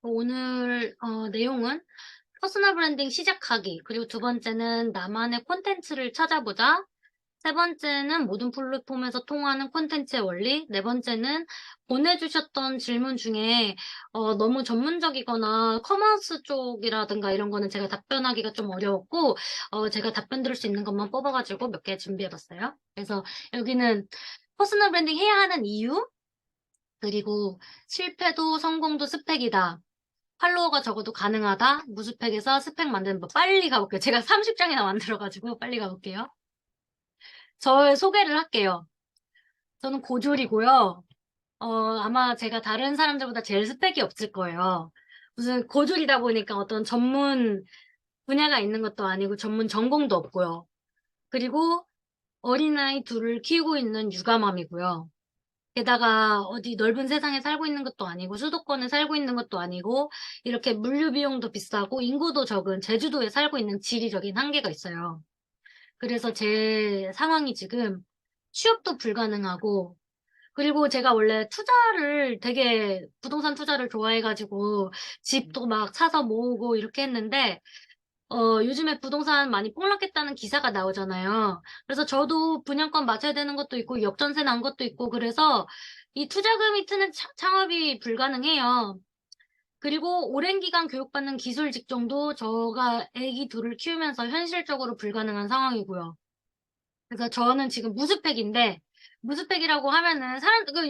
오늘 내용은 퍼스널 브랜딩 시작하기, 그리고 두 번째는 나만의 콘텐츠를 찾아보자, 세 번째는 모든 플랫폼에서 통하는 콘텐츠의 원리, 네 번째는 보내주셨던 질문 중에 너무 전문적이거나 커머스 쪽이라든가 이런 거는 제가 답변하기가 좀 어려웠고, 제가 답변 드릴 수 있는 것만 뽑아가지고 몇 개 준비해봤어요. 그래서 여기는 퍼스널 브랜딩 해야 하는 이유, 그리고 실패도 성공도 스펙이다. 팔로워가 적어도 가능하다. 무스펙에서 스펙 만드는 법. 빨리 가볼게요. 제가 30장이나 만들어가지고 빨리 가볼게요. 저의 소개를 할게요. 저는 고졸이고요. 아마 제가 다른 사람들보다 제일 스펙이 없을 거예요. 무슨 고졸이다 보니까 어떤 전문 분야가 있는 것도 아니고 전문 전공도 없고요. 그리고 어린아이 둘을 키우고 있는 육아맘이고요. 게다가 어디 넓은 세상에 살고 있는 것도 아니고 수도권에 살고 있는 것도 아니고 이렇게 물류 비용도 비싸고 인구도 적은 제주도에 살고 있는 지리적인 한계가 있어요. 그래서 제 상황이 지금 취업도 불가능하고, 그리고 제가 원래 투자를 되게 부동산 투자를 좋아해가지고 집도 막 사서 모으고 이렇게 했는데 요즘에 부동산 많이 폭락했다는 기사가 나오잖아요. 그래서 저도 분양권 맞아야 되는 것도 있고, 역전세 난 것도 있고, 그래서 이 투자금이 트는 창업이 불가능해요. 그리고 오랜 기간 교육받는 기술 직종도 저가 애기 둘을 키우면서 현실적으로 불가능한 상황이고요. 그래서 저는 지금 무스펙인데, 무스펙이라고 하면은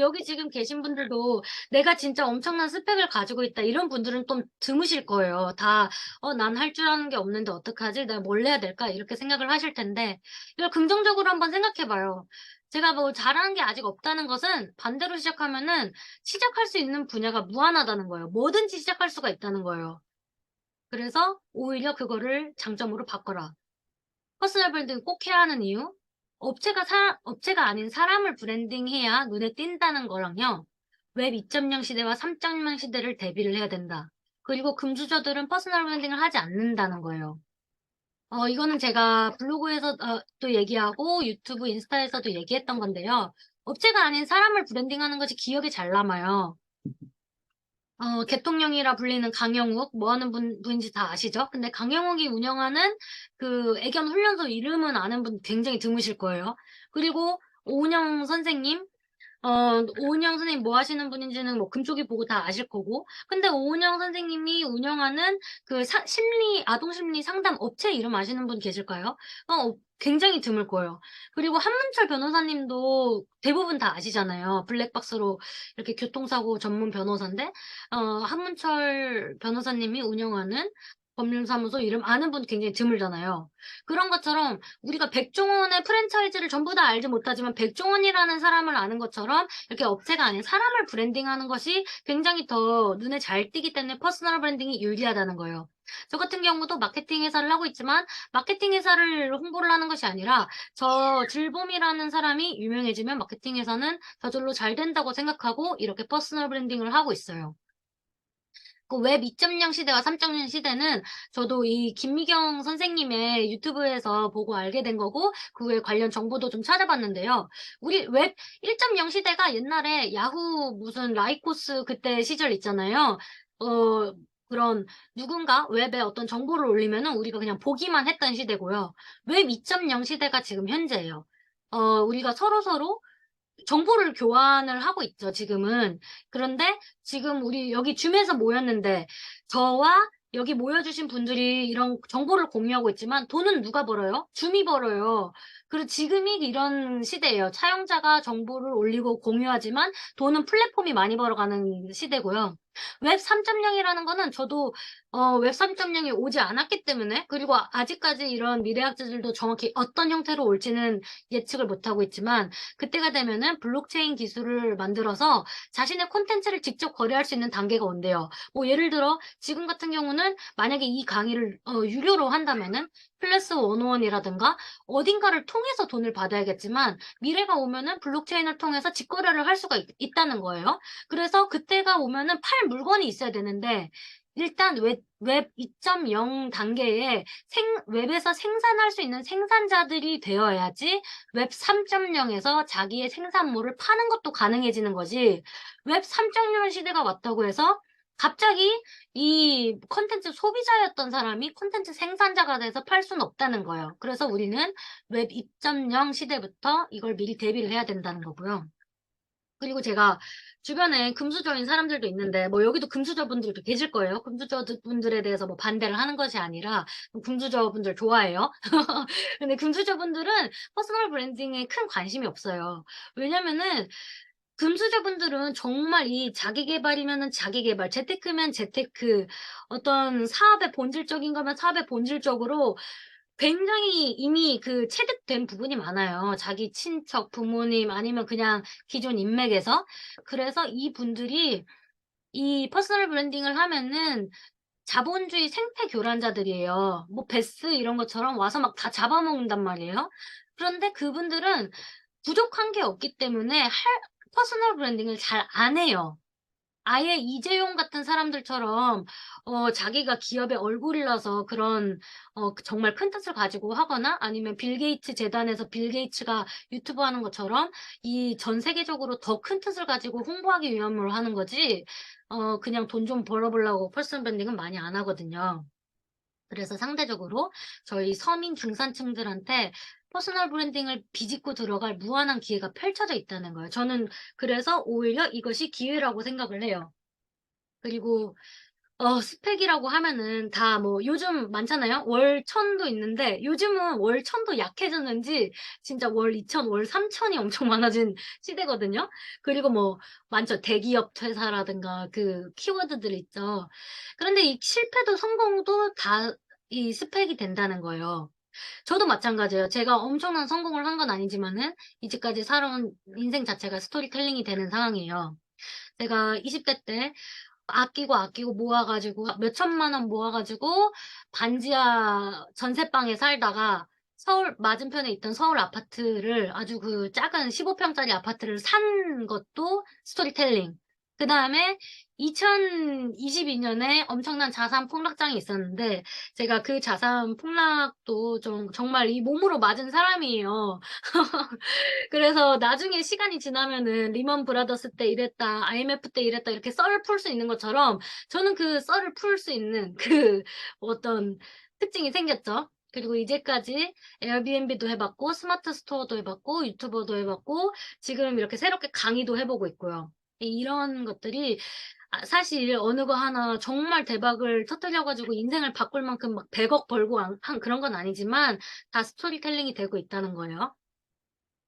여기 지금 계신 분들도 내가 진짜 엄청난 스펙을 가지고 있다 이런 분들은 좀 드무실 거예요. 다 난 할 줄 아는 게 없는데 어떡하지? 내가 뭘 해야 될까? 이렇게 생각을 하실 텐데, 이걸 긍정적으로 한번 생각해 봐요. 제가 뭐 잘하는 게 아직 없다는 것은 반대로 시작하면은 시작할 수 있는 분야가 무한하다는 거예요. 뭐든지 시작할 수가 있다는 거예요. 그래서 오히려 그거를 장점으로 바꿔라. 퍼스널 브랜딩 꼭 해야 하는 이유? 업체가 아닌 사람을 브랜딩해야 눈에 띈다는 거랑요. 웹 2.0 시대와 3.0 시대를 대비를 해야 된다. 그리고 금주저들은 퍼스널 브랜딩을 하지 않는다는 거예요. 이거는 제가 블로그에서 또 얘기하고 유튜브, 인스타에서도 얘기했던 건데요. 업체가 아닌 사람을 브랜딩하는 것이 기억에 잘 남아요. 개통령이라 불리는 강영욱, 뭐 하는 분인지 다 아시죠? 근데 강영욱이 운영하는 그 애견 훈련소 이름은 아는 분 굉장히 드무실 거예요. 그리고 오은영 선생님, 오은영 선생님 뭐 하시는 분인지는 뭐 금쪽이 보고 다 아실 거고. 근데 오은영 선생님이 운영하는 그 아동 심리 상담 업체 이름 아시는 분 계실까요? 굉장히 드물 거예요. 그리고 한문철 변호사님도 대부분 다 아시잖아요. 블랙박스로 이렇게 교통사고 전문 변호사인데, 한문철 변호사님이 운영하는 법률사무소 이름 아는 분 굉장히 드물잖아요. 그런 것처럼 우리가 백종원의 프랜차이즈를 전부 다 알지 못하지만 백종원이라는 사람을 아는 것처럼 이렇게 업체가 아닌 사람을 브랜딩하는 것이 굉장히 더 눈에 잘 띄기 때문에 퍼스널 브랜딩이 유리하다는 거예요. 저 같은 경우도 마케팅 회사를 하고 있지만 마케팅 회사를 홍보를 하는 것이 아니라 저 질봄이라는 사람이 유명해지면 마케팅 회사는 저절로 잘 된다고 생각하고 이렇게 퍼스널 브랜딩을 하고 있어요. 그 웹 2.0 시대와 3.0 시대는 저도 이 김미경 선생님의 유튜브에서 보고 알게 된 거고, 그 외에 관련 정보도 좀 찾아봤는데요. 우리 웹 1.0 시대가 옛날에 야후 무슨 라이코스 그때 시절 있잖아요. 그런 누군가 웹에 어떤 정보를 올리면은 우리가 그냥 보기만 했던 시대고요. 웹 2.0 시대가 지금 현재예요. 우리가 서로서로 정보를 교환을 하고 있죠, 지금은. 그런데 지금 우리 여기 줌에서 모였는데 저와 여기 모여주신 분들이 이런 정보를 공유하고 있지만 돈은 누가 벌어요? 줌이 벌어요. 그리고 지금이 이런 시대예요. 사용자가 정보를 올리고 공유하지만 돈은 플랫폼이 많이 벌어가는 시대고요. 웹 3.0이라는 거는 저도 웹 3.0이 오지 않았기 때문에, 그리고 아직까지 이런 미래학자들도 정확히 어떤 형태로 올지는 예측을 못하고 있지만, 그때가 되면은 블록체인 기술을 만들어서 자신의 콘텐츠를 직접 거래할 수 있는 단계가 온대요. 뭐 예를 들어 지금 같은 경우는 만약에 이 강의를 유료로 한다면은 클래스 101이라든가 어딘가를 통해서 돈을 받아야겠지만, 미래가 오면은 블록체인을 통해서 직거래를 할 수가 있다는 거예요. 그래서 그때가 오면은 팔 물건이 있어야 되는데, 일단 웹 2.0 단계에 웹에서 생산할 수 있는 생산자들이 되어야지 웹 3.0에서 자기의 생산물을 파는 것도 가능해지는 거지. 웹 3.0 시대가 왔다고 해서 갑자기 이 콘텐츠 소비자였던 사람이 콘텐츠 생산자가 돼서 팔 수는 없다는 거예요. 그래서 우리는 웹 2.0 시대부터 이걸 미리 대비를 해야 된다는 거고요. 그리고 제가 주변에 금수저인 사람들도 있는데 뭐 여기도 금수저분들도 계실 거예요. 금수저분들에 대해서 뭐 반대를 하는 것이 아니라 금수저분들 좋아해요. 근데 금수저분들은 퍼스널 브랜딩에 큰 관심이 없어요. 왜냐면은 금수저분들은 정말 이 자기 계발이면은 자기 계발, 재테크면 재테크, 어떤 사업의 본질적인 거면 사업의 본질적으로 굉장히 이미 그 체득된 부분이 많아요. 자기 친척, 부모님 아니면 그냥 기존 인맥에서. 그래서 이분들이 이 퍼스널 브랜딩을 하면은 자본주의 생태 교란자들이에요. 뭐 베스 이런 것처럼 와서 막 다 잡아먹는단 말이에요. 그런데 그분들은 부족한 게 없기 때문에 퍼스널 브랜딩을 잘 안 해요. 아예 이재용 같은 사람들처럼 자기가 기업의 얼굴이라서 그런 정말 큰 뜻을 가지고 하거나 아니면 빌 게이츠 재단에서 빌 게이츠가 유튜브 하는 것처럼 이 전 세계적으로 더 큰 뜻을 가지고 홍보하기 위함으로 하는 거지 그냥 돈 좀 벌어 보려고 퍼스널 브랜딩은 많이 안 하거든요. 그래서 상대적으로 저희 서민 중산층들한테 퍼스널 브랜딩을 비집고 들어갈 무한한 기회가 펼쳐져 있다는 거예요. 저는 그래서 오히려 이것이 기회라고 생각을 해요. 그리고 스펙이라고 하면은 다 뭐 요즘 많잖아요. 월 1,000도 있는데 요즘은 월 1,000도 약해졌는지 진짜 월 2,000, 월 3,000이 엄청 많아진 시대거든요. 그리고 뭐 많죠. 대기업 퇴사라든가 그 키워드들 있죠. 그런데 이 실패도 성공도 다 이 스펙이 된다는 거예요. 저도 마찬가지예요. 제가 엄청난 성공을 한 건 아니지만은 이제까지 살아온 인생 자체가 스토리텔링이 되는 상황이에요. 제가 20대 때 아끼고 모아 가지고 몇 천만 원 모아 가지고 반지하 전셋방에 살다가 서울 맞은편에 있던 서울 아파트를 아주 그 작은 15 평짜리 아파트를 산 것도 스토리텔링. 그다음에 2022 년에 엄청난 자산 폭락장이 있었는데 제가 그 자산 폭락도 좀 정말 이 몸으로 맞은 사람이에요. 그래서 나중에 시간이 지나면은 리먼 브라더스 때 이랬다, IMF 때 이랬다 이렇게 썰을 풀 수 있는 것처럼 저는 그 썰을 풀 수 있는 그 어떤 특징이 생겼죠. 그리고 이제까지 에어비앤비도 해 봤고 스마트 스토어도 해 봤고 유튜버도 해 봤고 지금 이렇게 새롭게 강의도 해 보고 있고요. 이런 것들이 사실 어느 거 하나 정말 대박을 터뜨려 가지고 인생을 바꿀 만큼 막 100억 벌고 한 그런 건 아니지만 다 스토리텔링이 되고 있다는 거예요.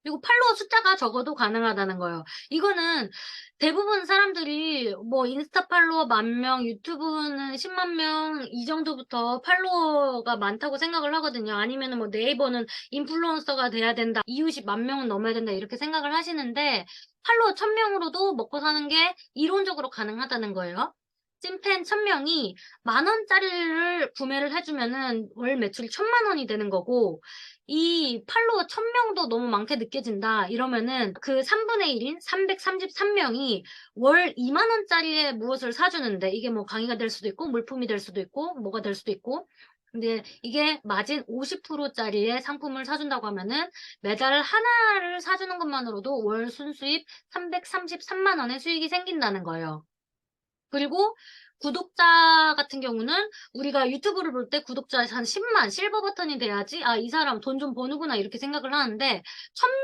그리고 팔로워 숫자가 적어도 가능하다는 거예요. 이거는 대부분 사람들이 뭐 인스타 팔로워 10,000명, 유튜브는 100,000명 이 정도부터 팔로워가 많다고 생각을 하거든요. 아니면은 뭐 네이버는 인플루언서가 돼야 된다. 이웃이 10,000명은 넘어야 된다. 이렇게 생각을 하시는데 팔로워 1,000명으로도 먹고 사는 게 이론적으로 가능하다는 거예요. 찐팬 1,000명이 10,000원짜리를 구매를 해 주면은 월 매출이 1,000,000원이 되는 거고 이 팔로워 1,000명도 너무 많게 느껴진다 이러면은 그 3분의 1인 333명이 월 20,000원짜리의 무엇을 사 주는데 이게 뭐 강의가 될 수도 있고 물품이 될 수도 있고 뭐가 될 수도 있고 근데 이게 마진 50% 짜리의 상품을 사 준다고 하면은 매달 하나를 사 주는 것만으로도 월 순수입 333만 원의 수익이 생긴다는 거예요. 그리고 구독자 같은 경우는 우리가 유튜브를 볼 때 구독자 한 10만 실버 버튼이 돼야지 '아 이 사람 돈 좀 버는구나.' 이렇게 생각을 하는데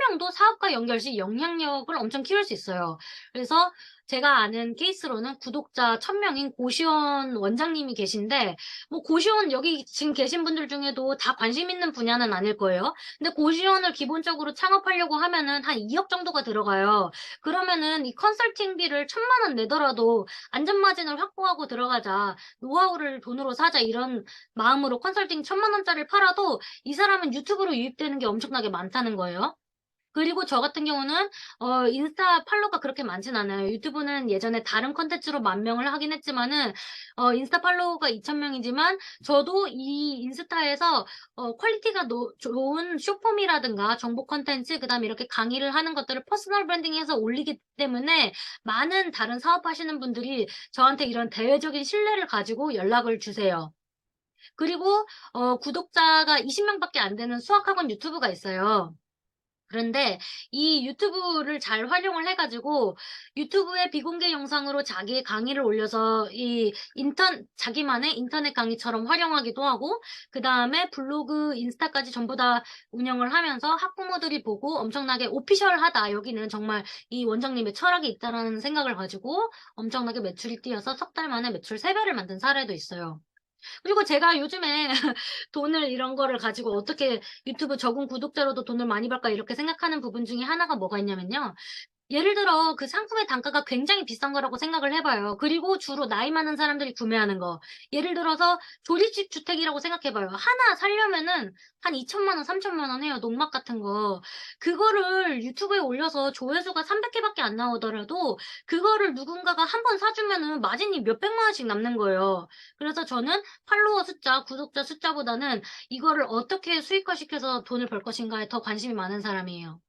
1,000명도 사업과 연결 시 영향력을 엄청 키울 수 있어요. 그래서 제가 아는 케이스로는 구독자 1,000명인 고시원 원장님이 계신데 뭐 고시원 여기 지금 계신 분들 중에도 다 관심 있는 분야는 아닐 거예요. 근데 고시원을 기본적으로 창업하려고 하면은 한 2억 정도가 들어가요. 그러면은 이 컨설팅비를 1,000만 원 내더라도 '안전 마진을 확보하고 들어가자. 노하우를 돈으로 사자.' 이런 마음으로 컨설팅 1,000만 원짜리를 팔아도 이 사람은 유튜브로 유입되는 게 엄청나게 많다는 거예요. 그리고 저 같은 경우는 인스타 팔로우가 그렇게 많진 않아요. 유튜브는 예전에 다른 콘텐츠로 10,000명을 하긴 했지만은 인스타 팔로워가 2,000명이지만 저도 이 인스타에서 퀄리티가 좋은 쇼폼이라든가 정보 콘텐츠 그다음에 이렇게 강의를 하는 것들을 퍼스널 브랜딩해서 올리기 때문에 많은 다른 사업하시는 분들이 저한테 이런 대외적인 신뢰를 가지고 연락을 주세요. 그리고 구독자가 20 명밖에 안 되는 수학학원 유튜브가 있어요. 그런데 이 유튜브를 잘 활용을 해 가지고 유튜브에 비공개 영상으로 자기의 강의를 올려서 이 자기만의 인터넷 강의처럼 활용하기도 하고, 그다음에 블로그, 인스타까지 전부 다 운영을 하면서 학부모들이 보고 엄청나게 '오피셜하다. 여기는 정말 이 원장님의 철학이 있다.'라는 생각을 가지고 엄청나게 매출이 뛰어서 석 달 만에 매출 3 배를 만든 사례도 있어요. 그리고 제가 요즘에 돈을 이런 거를 가지고 '어떻게 유튜브 적은 구독자로도 돈을 많이 벌까?' 이렇게 생각하는 부분 중에 하나가 뭐가 있냐면요. 예를 들어 그 상품의 단가가 굉장히 비싼 거라고 생각을 해 봐요. 그리고 주로 나이 많은 사람들이 구매하는 거. 예를 들어서 조립식 주택이라고 생각해 봐요. 하나 사려면은 한 2천만 원, 3천만 원 해요, 농막 같은 거. 그거를 유튜브에 올려서 조회수가 300 개밖에 안 나오더라도 그거를 누군가가 한 번 사 주면은 마진이 몇백만 원씩 남는 거예요. 그래서 저는 팔로워 숫자, 구독자 숫자보다는 이거를 어떻게 수익화시켜서 돈을 벌 것인가에 더 관심이 많은 사람이에요.